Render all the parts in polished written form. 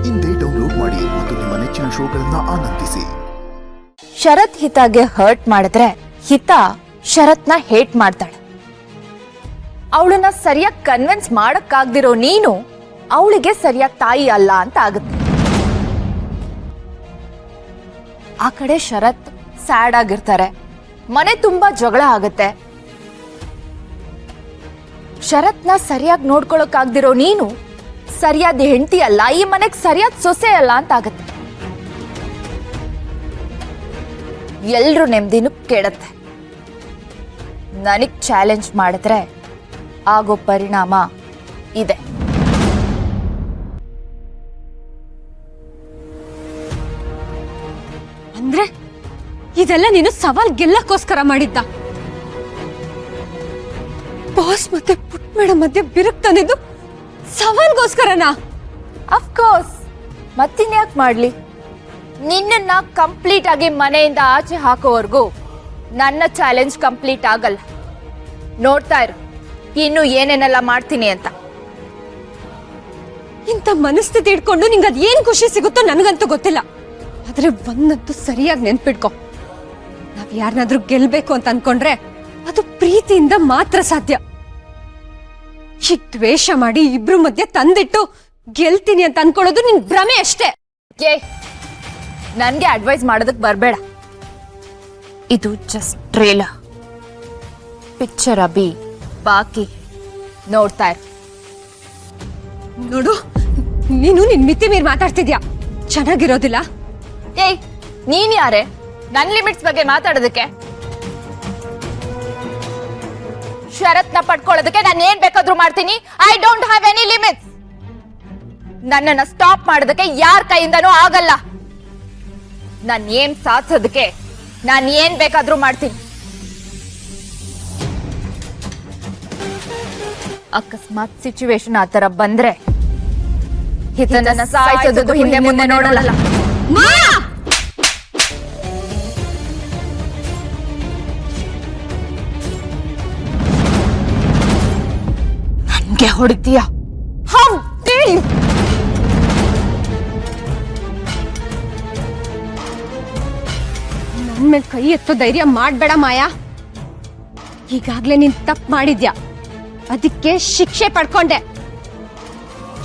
ಇಂದೇ ಡೌನ್ಲೋಡ್ ಮಾಡಿ ಮತ್ತು ನಿಮ್ಮ ನೆಚ್ಚಿನ ಶೋಗಳನ್ನ ಆನಂದಿಸಿ. ಶರತ್ ಹಿತಾಗೆ ಹರ್ಟ್ ಮಾಡಿದ್ರೆ ಹಿತಾ ಶರತ್ನ ಹೇಟ್ ಮಾಡ್ತಾಳೆ. ಅವಳನ್ನ ಸರಿಯಾಗಿ ಕನ್ವಿನ್ಸ್ ಮಾಡಕ್ಕಾಗ್ದಿರೋ ನೀನು ಅವಳಿಗೆ ಸರಿಯಾಗಿ ತಾಯಿ ಅಲ್ಲ ಅಂತ ಆಗುತ್ತೆ. ಆ ಕಡೆ ಶರತ್ ಸ್ಯಾಡ್ ಆಗಿರ್ತಾರೆ, ಮನೆ ತುಂಬಾ ಜಗಳ ಆಗತ್ತೆ. ಶರತ್ನ ಸರಿಯಾಗಿ ನೋಡ್ಕೊಳಕ್ಕಾಗ್ದಿರೋ ನೀನು ಸರಿಯಾದ ಹೆಂಡತಿ ಅಲ್ಲ, ಈ ಮನೆಗೆ ಸರಿಯಾದ ಸೊಸೆ ಅಲ್ಲ ಅಂತ ಆಗತ್ತೆ. ಎಲ್ರೂ ನೆಮ್ಮದಿನೂ ಕೆಡತ್ತೆ. ನನಗ್ ಚಾಲೆಂಜ್ ಮಾಡಿದ್ರೆ ಆಗೋ ಪರಿಣಾಮ ಇದೆ. ಅಂದ್ರೆ ಇದೆಲ್ಲ ನೀನು ಸವಾಲ್ ಗೆಲ್ಲಕ್ಕೋಸ್ಕರ ಮಾಡಿದ್ದ? ಬಾಸ್ ಮತ್ತೆ ಪುಟ್ ಮೇಡಮ್ ಮಧ್ಯೆ ಬಿರುಕು ತಂದಿದ್ದು ಸವಾಲ್ಗೋಸ್ಕರನಾ? ಅಫ್ಕೋರ್ಸ್, ಮತ್ತಿನ್ಯಾಕ್ ಮಾಡ್ಲಿ? ನಿನ್ನನ್ನ ಕಂಪ್ಲೀಟ್ ಆಗಿ ಮನೆಯಿಂದ ಆಚೆ ಹಾಕೋವರೆಗೂ ನನ್ನ ಚಾಲೆಂಜ್ ಕಂಪ್ಲೀಟ್ ಆಗಲ್ಲ. ನೋಡ್ತಾ ಇರು ಇನ್ನು ಏನೇನೆಲ್ಲ ಮಾಡ್ತೀನಿ ಅಂತ. ಇಂಥ ಮನಸ್ಥಿತಿ ಇಟ್ಕೊಂಡು ನಿಂಗೆ ಅದ್ ಏನ್ ಖುಷಿ ಸಿಗುತ್ತೋ ನನಗಂತೂ ಗೊತ್ತಿಲ್ಲ. ಆದ್ರೆ ಒಂದಂತೂ ಸರಿಯಾಗಿ ನೆನ್ಪಿಟ್ಕೊ, ನಾವ್ ಯಾರನ್ನಾದ್ರೂ ಗೆಲ್ಬೇಕು ಅಂತ ಅನ್ಕೊಂಡ್ರೆ ಅದು ಪ್ರೀತಿಯಿಂದ ಮಾತ್ರ ಸಾಧ್ಯ. ಈ ದ್ವೇಷ ಮಾಡಿ ಇಬ್ರು ಮಧ್ಯೆ ತಂದಿಟ್ಟು ಗೆಲ್ತೀನಿ ಅಂತ ಅನ್ಕೊಳ್ಳೋದು ನಿನ್ ಭ್ರಮೆ ಅಷ್ಟೇ. ಏ, ನನ್ಗೆ ಅಡ್ವೈಸ್ ಮಾಡೋದಕ್ ಬರ್ಬೇಡ. ಇದು ಜಸ್ಟ್ ಟ್ರೇಲರ್. ಪಿಕ್ಚರ್ ಅಭಿ ಬಾಕಿ ನೋಡ್ತಾ ಇರು. ನೋಡು, ನೀನು ನಿನ್ ಮಿತಿ ಮೀರ್ ಮಾತಾಡ್ತಿದ್ಯಾ, ಚೆನ್ನಾಗಿರೋದಿಲ್ಲ. ಏಯ್, ನೀನ್ ಯಾರೇ ನನ್ ಲಿಮಿಟ್ಸ್ ಬಗ್ಗೆ ಮಾತಾಡೋದಕ್ಕೆ? ಶರತ್ನ ಪಡ್ಕೊಳ್ಳೋದಕ್ಕೆ ನಾನು ಏನ್ ಬೇಕಾದ್ರೂ ಮಾಡ್ತೀನಿ. I don't have any limits. ನನ್ನನ್ನ ಸ್ಟಾಪ್ ಮಾಡೋದಕ್ಕೆ ಯಾರ ಕೈಯಿಂದನೂ ಆಗಲ್ಲ. ನಾನು ಏನ್ ಸಾಧಿಸೋದಕ್ಕೆ ನಾನು ಏನ್ ಬೇಕಾದ್ರೂ ಮಾಡ್ತೀನಿ. ಅಕಸ್ಮಾತ್ ಸಿಚುವೇಶನ್ ಆತರ ಬಂದ್ರೆ ಹಿತನನ್ನ ಸಾಯಿಸೋದು ಹಿಂದೆ ಮುಂದೆ ನೋಡಲ್ಲ. ನನ್ಗೆ ಹೊಡಿತೀಯ? How dare you! ನನ್ ಮೇಲೆ ಕೈ ಎತ್ತೋ ಧೈರ್ಯ ಮಾಡ್ಬೇಡ ಮಾಯಾ. ಈಗಾಗ್ಲೇ ನೀನ್ ತಪ್ಪು ಮಾಡಿದ್ಯಾ, ಅದಕ್ಕೆ ಶಿಕ್ಷೆ ಪಡ್ಕೊಂಡೆ.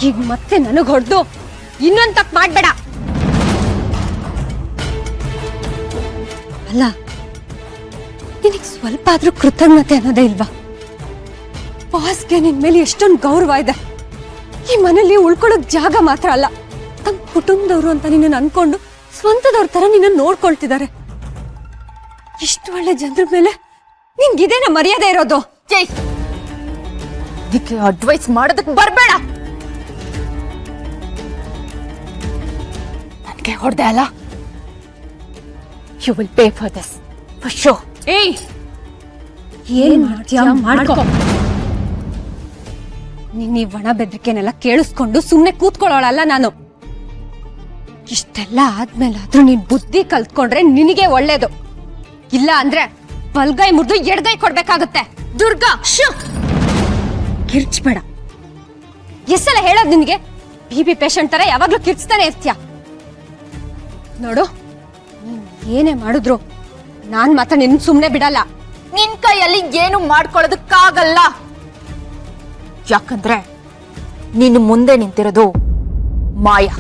ಈಗ ಮತ್ತೆ ನನಗ್ ಹೊಡೆದು ಇನ್ನೊಂದ್ ತಪ್ಪು ಮಾಡ್ಬೇಡ. ಅಲ್ಲ, ನಿನಗ್ ಸ್ವಲ್ಪ ಆದ್ರೂ ಕೃತಜ್ಞತೆ ಅನ್ನೋದೇ ಇಲ್ವಾ? ಬಾಸ್ಗೆ ನಿನ್ ಮೇಲೆ ಎಷ್ಟೊಂದು ಗೌರವ ಇದೆ. ಈ ಮನೇಲಿ ಉಳ್ಕೊಳ್ಳೋಕ್ ಜಾಗ ಮಾತ್ರ ಅಲ್ಲ, ತಮ್ಮ ಕುಟುಂಬದವ್ರು ಅಂತ ನಿನ್ನ ಅನ್ಕೊಂಡು ಸ್ವಂತದವ್ರ ತರ ನಿನ್ನ ನೋಡ್ಕೊಳ್ತಿದ್ದಾರೆ. ಇಷ್ಟು ಒಳ್ಳೆ ಜನರ ಮೇಲೆ ನಿನ್ಗಿದೇನ ಮರ್ಯಾದೆ ಇರೋದು? ಇದಕ್ಕೆ ಅಡ್ವೈಸ್ ಮಾಡೋದಕ್ಕೆ ಬರ್ಬೇಡ. ನನಗೆ ಹೊಡೆದೆ ಅಲ್ಲ, you will pay for this for show. ಏಯ್, ಏನ್ ಮಾಡ್ತೀಯಾ ಮಾಡ್ಕೋ. ನೀನ್ ಈ ಒಣ ಬೆದರಿಕೆನೆಲ್ಲ ಕೇಳಿಸ್ಕೊಂಡು ಸುಮ್ನೆ ಕೂತ್ಕೊಳ್ಳೋಳಲ್ಲ ನಾನು. ಇಷ್ಟೆಲ್ಲ ಆದ್ಮೇಲಾದ್ರೂ ನೀನ್ ಬುದ್ಧಿ ಕಲ್ತ್ಕೊಂಡ್ರೆ ನಿನಗೆ ಒಳ್ಳೇದು. ಇಲ್ಲ ಅಂದ್ರೆ ಬಲ್ಗೈ ಮುರಿದು ಎಡಗೈ ಕೊಡ್ಬೇಕಾಗುತ್ತೆ. ದುರ್ಗಾ, ಕಿರ್ಚ್ಬೇಡ. ಎಷ್ಟೆಲ್ಲ ಹೇಳೋದ್ ನಿನ್ಗೆ? ಬಿ ಪೇಷಂಟ್ ತರ ಯಾವಾಗ್ಲೂ ಕಿರ್ಚ್ತಾನೆ ಇರ್ತೀಯ. ನೋಡು, ನೀನ್ ಏನೇ ಮಾಡಿದ್ರು ನಾನ್ ಮಾತ್ರ ನಿನ್ ಸುಮ್ನೆ ಬಿಡಲ್ಲ. ನಿನ್ ಕೈಯಲ್ಲಿ ಏನು ಮಾಡ್ಕೊಳ್ಳೋದಕ್ಕಾಗಲ್ಲ. ಯಾಕಂದ್ರೆ ನೀನು ಮುಂದೆ ನಿಂತಿರೋದು ಮಾಯಾ.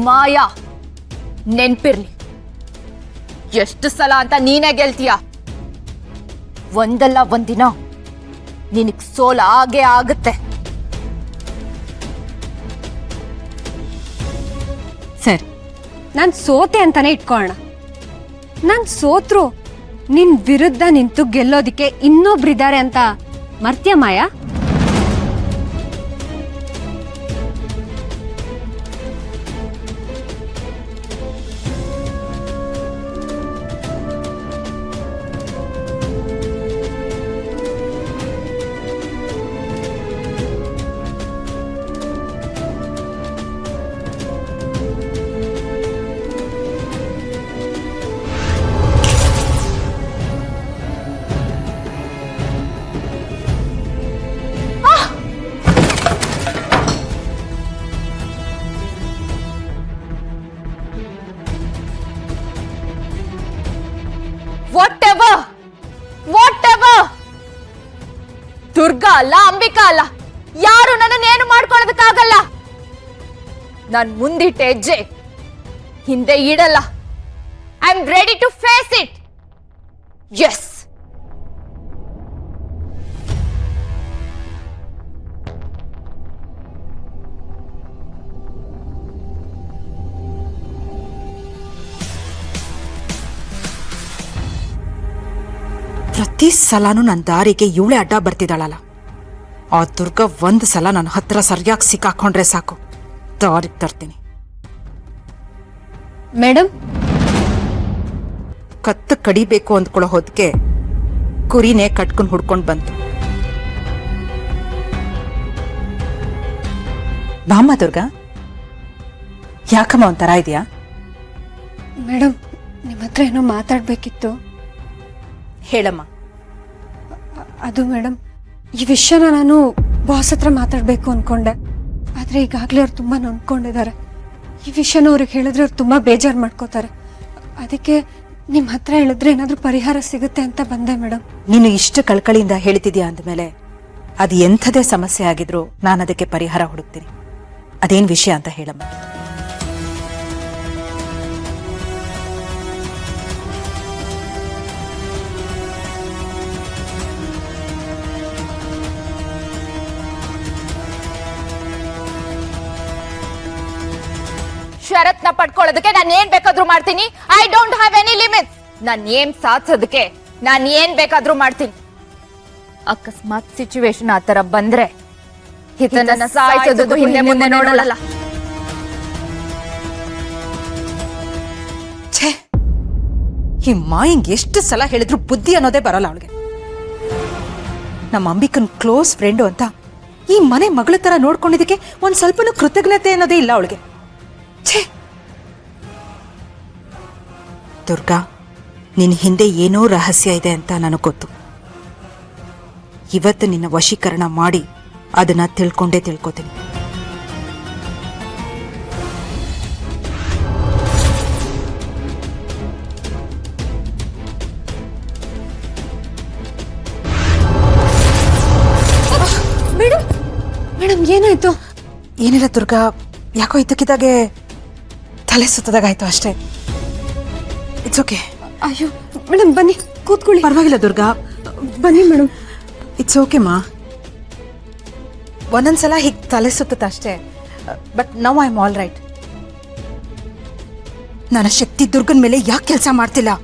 ಮಾಯಾ ನೆನ್ಪಿರ್ಲಿ, ಎಷ್ಟು ಸಲ ಅಂತ ನೀನೇ ಗೆಲ್ತೀಯ. ಒಂದಲ್ಲ ಒಂದಿನ ನಿನಗ್ ಸೋಲ ಆಗೇ ಆಗುತ್ತೆ. ಸರಿ, ನಾನ್ ಸೋತೆ ಅಂತಾನೆ ಇಟ್ಕೊಳ್ಳೋಣ. ನಾನ್ ಸೋತ್ರು ನಿನ್ ವಿರುದ್ಧ ನಿಂತು ಗೆಲ್ಲೋದಿಕ್ಕೆ ಇನ್ನೊಬ್ರಿದ್ದಾರೆ ಅಂತ ಮರ್ತ್ಯ ಮಾಯಾ? ನಾನ್ ಮುಂದಿಟ್ಟ ಹೆಜ್ಜೆ ಹಿಂದೆ ಇಡಲ್ಲ. I am ready to face it. Yes. ಪ್ರತಿ ಸಲನೂ ನನ್ನ ದಾರಿಗೆ ಇವಳೆ ಅಡ್ಡ ಬರ್ತಿದ್ದಾಳಲ್ಲ. ಆ ದುರ್ಗ ಒಂದು ಸಲ ನನ್ನ ಹತ್ರ ಸರಿಯಾಗಿ ಸಿಕ್ಕಾಕೊಂಡ್ರೆ ಸಾಕು, ದಾರಿಗೆ ತರ್ತೀನಿ. ಮೇಡಮ್, ಕತ್ತು ಕಡಿಬೇಕು ಅಂದ್ಕೊಳ್ಳೋ ಹೊತ್ತಿಗೆ ಕುರಿನೇ ಕಟ್ಕೊಂಡು ಹುಡ್ಕೊಂಡು ಬಂತು. ಬಾಮ್ಮ ದುರ್ಗ, ಯಾಕಮ್ಮ ಒಂಥರ ಇದೆಯಾ? ಮೇಡಮ್, ನಿಮ್ಮ ಹತ್ರ ಏನೋ ಮಾತಾಡಬೇಕಿತ್ತು. ಹೇಳಮ್ಮ. ಅದು ಮೇಡಮ್, ಈ ವಿಷಯನ ನಾನು ಬಾಸ್ ಹತ್ರ ಮಾತಾಡಬೇಕು ಅಂದ್ಕೊಂಡೆ. ಆದರೆ ಈಗಾಗಲೇ ಅವ್ರು ತುಂಬ ನೊಂದ್ಕೊಂಡಿದ್ದಾರೆ. ಈ ವಿಷಯನ ಅವ್ರಿಗೆ ಹೇಳಿದ್ರೆ ಅವ್ರು ತುಂಬ ಬೇಜಾರು ಮಾಡ್ಕೋತಾರೆ. ಅದಕ್ಕೆ ನಿಮ್ಮ ಹತ್ರ ಹೇಳಿದ್ರೆ ಏನಾದರೂ ಪರಿಹಾರ ಸಿಗುತ್ತೆ ಅಂತ ಬಂದೆ ಮೇಡಮ್. ನೀನು ಇಷ್ಟು ಕಳ್ಕಳಿಯಿಂದ ಹೇಳ್ತಿದ್ಯಾ ಅಂದಮೇಲೆ ಅದು ಎಂಥದೇ ಸಮಸ್ಯೆ ಆಗಿದ್ರು ನಾನು ಅದಕ್ಕೆ ಪರಿಹಾರ ಹುಡುಕ್ತೀನಿ. ಅದೇನು ವಿಷಯ ಅಂತ ಹೇಳಮ್ಮ. ಷರತ್ನ ಪಡ್ಕೊಳ್ಳೋದಕ್ಕೆ ನಾನು ಏನ್ ಬೇಕಾದ್ರೂ ಮಾಡ್ತೀನಿ. I don't have any limits. ನಾನು ಏನ್ ಸಾಧಿಸೋದಕ್ಕೆ ನಾನು ಏನ್ ಬೇಕಾದ್ರೂ ಮಾಡ್ತೀನಿ. ಅಕಸ್ಮಾತ್ ಸಿಚುವೇಶನ್ ಆ ತರ ಬಂದ್ರೆ ಹಿತನನ್ನ ಸಾಯಿಸೋದಕ್ಕೂ ಹಿಂದೆ ಮುಂದೆ ನೋಡಲ್ಲ. ಛೇ, ಈ ಮಾಯಿಂಗ್ ಎಷ್ಟು ಸಲ ಹೇಳಿದ್ರು ಬುದ್ಧಿ ಅನ್ನೋದೇ ಬರಲ್ಲ ಅವಳಿಗೆ. ನಮ್ಮ ಅಂಬಿಕನ್ ಕ್ಲೋಸ್ ಫ್ರೆಂಡು ಅಂತ ಈ ಮನೆ ಮಗಳ ತರ ನೋಡ್ಕೊಂಡಿದ್ದಕ್ಕೆ ಒಂದ್ ಸ್ವಲ್ಪನೂ ಕೃತಜ್ಞತೆ ಅನ್ನೋದೇ ಇಲ್ಲ ಅವಳಿಗೆ. ಛೇ, ದುರ್ಗಾ, ನಿನ್ನ ಹಿಂದೆ ಏನೋ ರಹಸ್ಯ ಇದೆ ಅಂತ ನನಗೆ ಗೊತ್ತು. ಇವತ್ತು ನಿನ್ನ ವಶೀಕರಣ ಮಾಡಿ ಅದನ್ನ ತಿಳ್ಕೊಂಡೇ ತಿಳ್ಕೊತೀನಿ. ಮೇಡಮ್, ಮೇಡಮ್ ಏನಾಯ್ತು? ಏನಿಲ್ಲ ದುರ್ಗಾ, ಯಾಕೋ ಇದ್ದಕ್ಕಿದ್ದಾಗೆ ತಲೆ ಸುತ್ತದಾಗಾಯ್ತು ಅಷ್ಟೇ. It's okay. ಅಯ್ಯೋ ಮೇಡಮ್, ಬನ್ನಿ ಕೂತ್ಕೊಳ್ಳಿ. ಪರವಾಗಿಲ್ಲ ದುರ್ಗಾ, ಬನ್ನಿ ಮೇಡಮ್. ಇಟ್ಸ್ ಓಕೆ ಮಾ. ಒಂದೊಂದ್ಸಲ ಹೀಗೆ ತಲೆ ಸುತ್ತ ಅಷ್ಟೇ, but now I am all right. ನನ್ನ ಶಕ್ತಿ ದುರ್ಗನ್ ಮೇಲೆ ಯಾಕೆ ಕೆಲಸ ಮಾಡ್ತಿಲ್ಲ?